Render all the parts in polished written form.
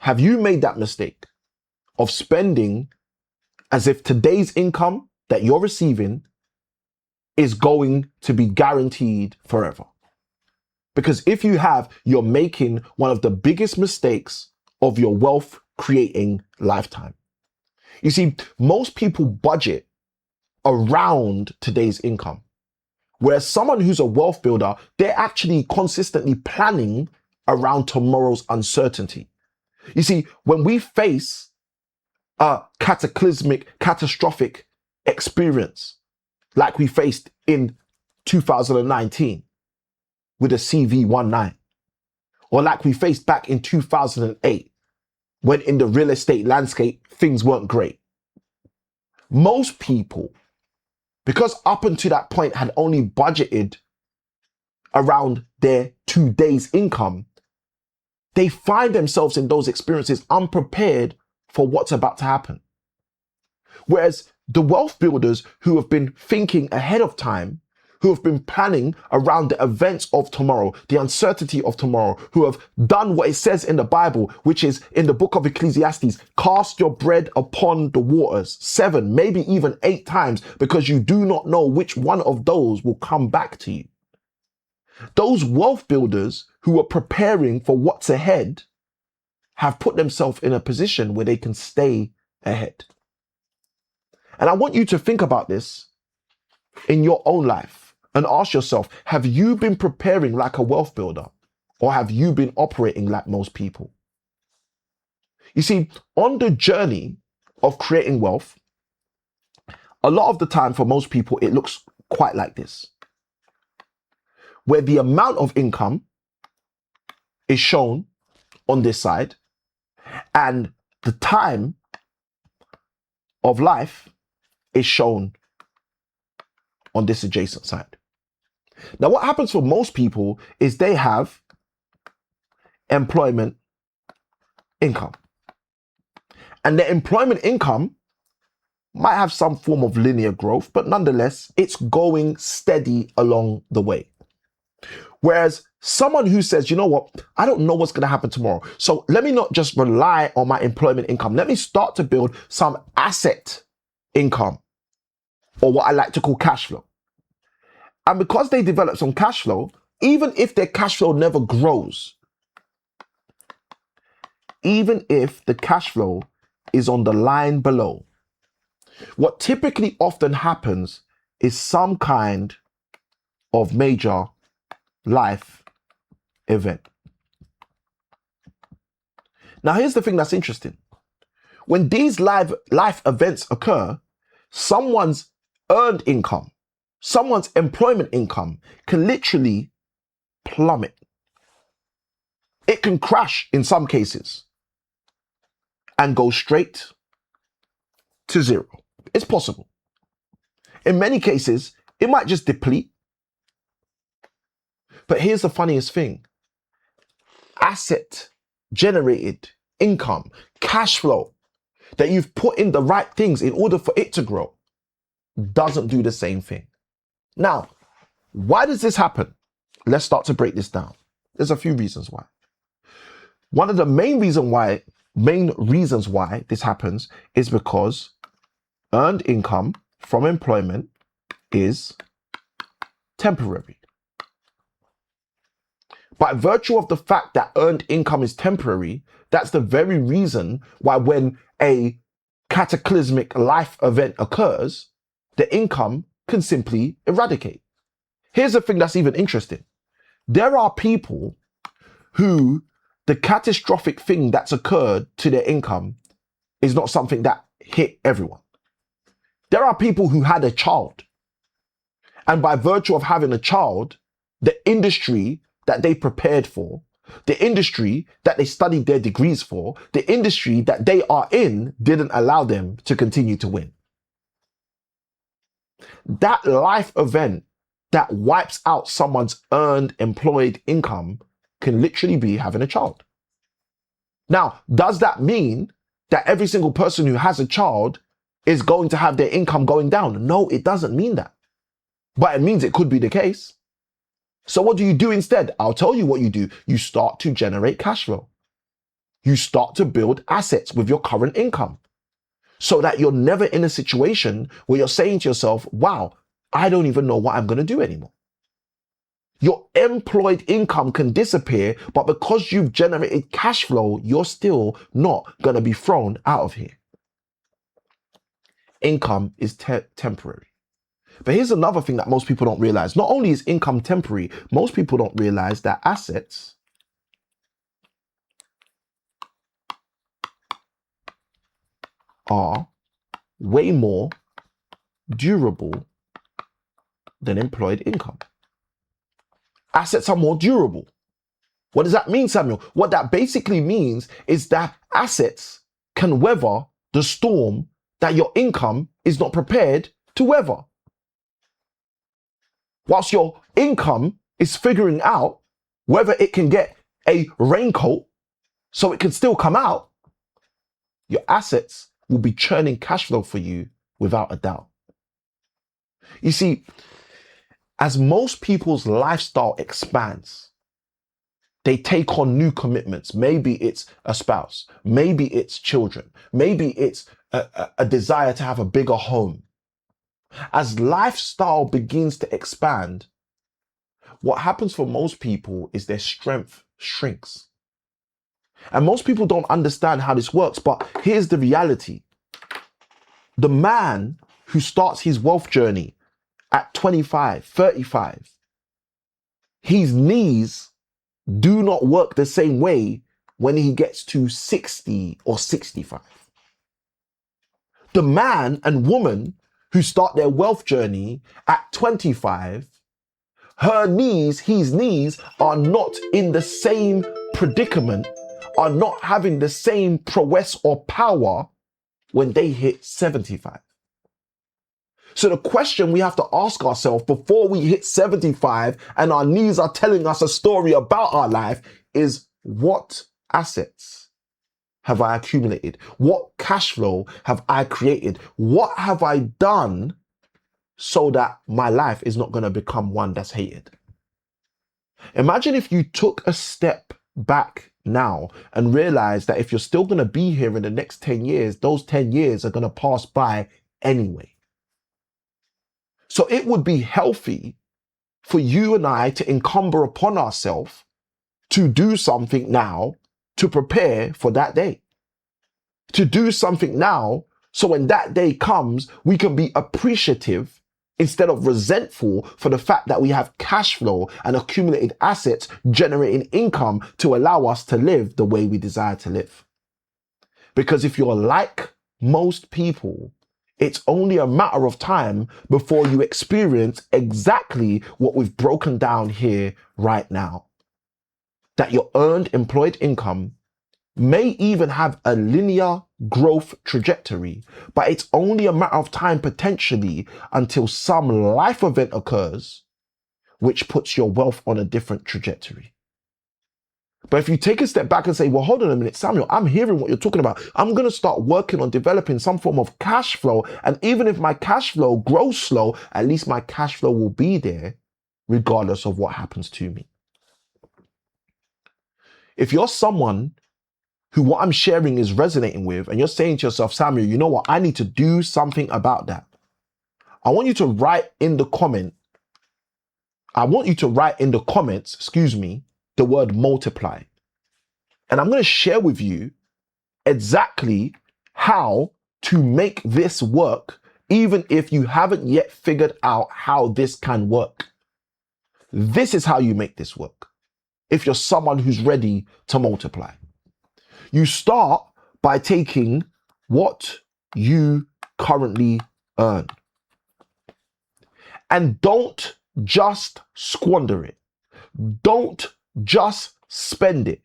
Have you made that mistake of spending as if today's income that you're receiving is going to be guaranteed forever? Because if you have, you're making one of the biggest mistakes of your wealth creating lifetime. You see, most people budget around today's income, whereas someone who's a wealth builder, they're actually consistently planning around tomorrow's uncertainty. You see, when we face a catastrophic experience like we faced in 2019 with a CV19, or like we faced back in 2008 when in the real estate landscape things weren't great, most people, because up until that point had only budgeted around their 2 days income, they find themselves in those experiences unprepared for what's about to happen. Whereas the wealth builders who have been thinking ahead of time, who have been planning around the events of tomorrow, the uncertainty of tomorrow, who have done what it says in the Bible, which is in the book of Ecclesiastes, cast your bread upon the waters 7, maybe even 8 times, because you do not know which one of those will come back to you. Those wealth builders who are preparing for what's ahead have put themselves in a position where they can stay ahead. And I want you to think about this in your own life and ask yourself, have you been preparing like a wealth builder, or have you been operating like most people? You see, on the journey of creating wealth, a lot of the time for most people, it looks quite like this, where the amount of income is shown on this side and the time of life is shown on this adjacent side. Now, what happens for most people is they have employment income. And their employment income might have some form of linear growth, but nonetheless, it's going steady along the way. Whereas someone who says, you know what, I don't know what's going to happen tomorrow, so let me not just rely on my employment income. Let me start to build some asset income, or what I like to call cash flow. And because they develop some cash flow, even if their cash flow never grows, even if the cash flow is on the line below, what typically often happens is some kind of major life event. Now, here's the thing that's interesting. When these life events occur, someone's earned income, someone's employment income can literally plummet. It can crash in some cases and go straight to zero. It's possible. In many cases, it might just deplete. But here's the funniest thing. Asset generated income, cash flow that you've put in the right things in order for it to grow doesn't do the same thing. Now, why does this happen? Let's start to break this down. There's a few reasons why. One of the main reasons why this happens is because earned income from employment is temporary. By virtue of the fact that earned income is temporary, that's the very reason why when a cataclysmic life event occurs, the income can simply eradicate. Here's the thing that's even interesting. There are people who the catastrophic thing that's occurred to their income is not something that hit everyone. There are people who had a child, and by virtue of having a child, the industry that they prepared for, the industry that they studied their degrees for, the industry that they are in didn't allow them to continue to win. That life event that wipes out someone's earned employed income can literally be having a child. Now, does that mean that every single person who has a child is going to have their income going down? No, it doesn't mean that. But it means it could be the case. So what do you do instead? I'll tell you what you do. You start to generate cash flow. you start to build assets with your current income so that you're never in a situation where you're saying to yourself, wow, I don't even know what I'm going to do anymore. Your employed income can disappear, but because you've generated cash flow, you're still not going to be thrown out of here. Income is temporary. But here's another thing that most people don't realize. Not only is income temporary, most people don't realize that assets are way more durable than employed income. Assets are more durable. What does that mean, Samuel? What that basically means is that assets can weather the storm that your income is not prepared to weather. Whilst your income is figuring out whether it can get a raincoat so it can still come out, your assets will be churning cash flow for you without a doubt. You see, as most people's lifestyle expands, they take on new commitments. Maybe it's a spouse, maybe it's children, maybe it's a desire to have a bigger home. As lifestyle begins to expand, what happens for most people is their strength shrinks. And most people don't understand how this works, but here's the reality. The man who starts his wealth journey at 25, 35, his knees do not work the same way when he gets to 60 or 65. The man and woman who start their wealth journey at 25, his knees are not in the same predicament, are not having the same prowess or power when they hit 75. So the question we have to ask ourselves before we hit 75 and our knees are telling us a story about our life is, what assets have I accumulated? What cash flow have I created? What have I done so that my life is not going to become one that's hated? Imagine if you took a step back now and realized that if you're still going to be here in the next 10 years, those 10 years are going to pass by anyway. So it would be healthy for you and I to encumber upon ourselves to do something now to prepare for that day. To do something now so when that day comes, we can be appreciative instead of resentful for the fact that we have cash flow and accumulated assets generating income to allow us to live the way we desire to live. Because if you're like most people, it's only a matter of time before you experience exactly what we've broken down here right now. That your earned employed income may even have a linear growth trajectory, but it's only a matter of time potentially until some life event occurs which puts your wealth on a different trajectory. But if you take a step back and say, well, hold on a minute, Samuel, I'm hearing what you're talking about. I'm going to start working on developing some form of cash flow. And even if my cash flow grows slow, at least my cash flow will be there regardless of what happens to me. If you're someone who what I'm sharing is resonating with, and you're saying to yourself, Samuel, you know what? I need to do something about that. I want you to write in the comments, the word multiply. And I'm going to share with you exactly how to make this work, even if you haven't yet figured out how this can work. This is how you make this work. If you're someone who's ready to multiply, you start by taking what you currently earn. And don't just squander it. Don't just spend it.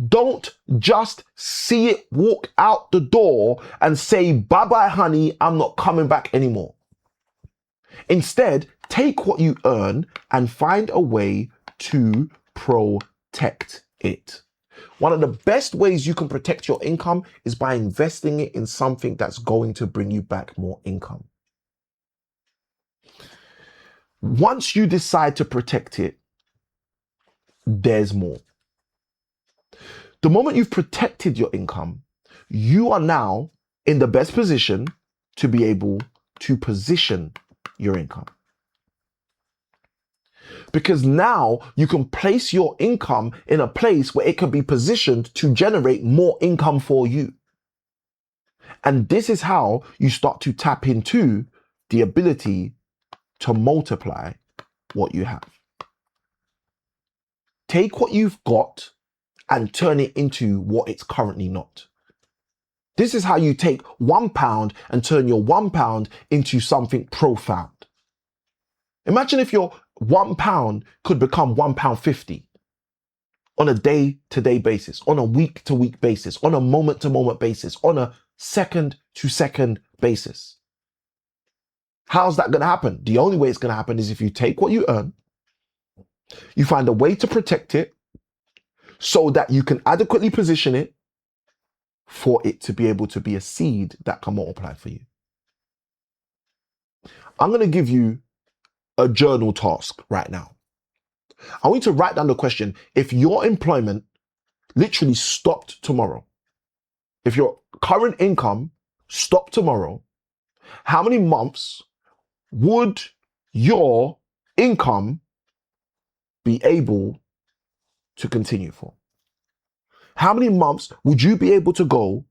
Don't just see it walk out the door and say, bye-bye, honey, I'm not coming back anymore. Instead, take what you earn and find a way to protect it. One of the best ways you can protect your income is by investing it in something that's going to bring you back more income. Once you decide to protect it, there's more. The moment you've protected your income, you are now in the best position to be able to position your income. Because now you can place your income in a place where it can be positioned to generate more income for you. And this is how you start to tap into the ability to multiply what you have. Take what you've got and turn it into what it's currently not. This is how you take £1 and turn your £1 into something profound. Imagine if your £1 could become £1.50 on a day-to-day basis, on a week-to-week basis, on a moment-to-moment basis, on a second-to-second basis. How's that going to happen? The only way it's going to happen is if you take what you earn, you find a way to protect it so that you can adequately position it for it to be able to be a seed that can multiply for you. I'm going to give you a journal task right now. I want you to write down the question: if your employment literally stopped tomorrow, if your current income stopped tomorrow, how many months would your income be able to continue for? How many months would you be able to go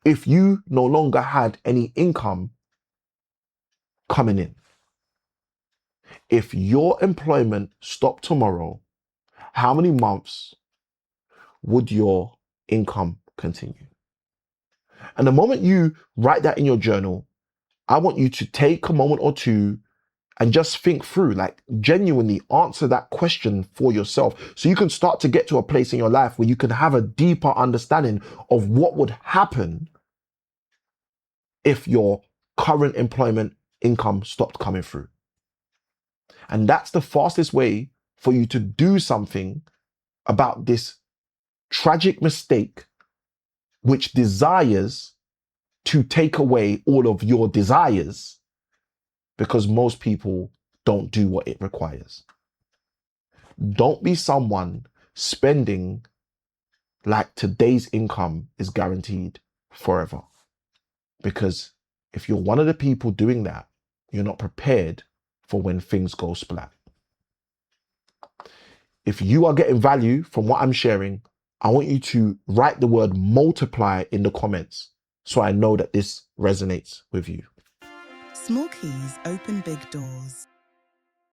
if you no longer had any income coming in? If your employment stopped tomorrow, how many months would your income continue? And the moment you write that in your journal, I want you to take a moment or two and just think through, like genuinely answer that question for yourself, so you can start to get to a place in your life where you can have a deeper understanding of what would happen if your current employment income stopped coming through. And that's the fastest way for you to do something about this tragic mistake which desires to take away all of your desires, because most people don't do what it requires. Don't be someone spending like today's income is guaranteed forever. Because if you're one of the people doing that, you're not prepared for when things go splat. If you are getting value from what I'm sharing, I want you to write the word multiply in the comments so I know that this resonates with you. Small keys open big doors.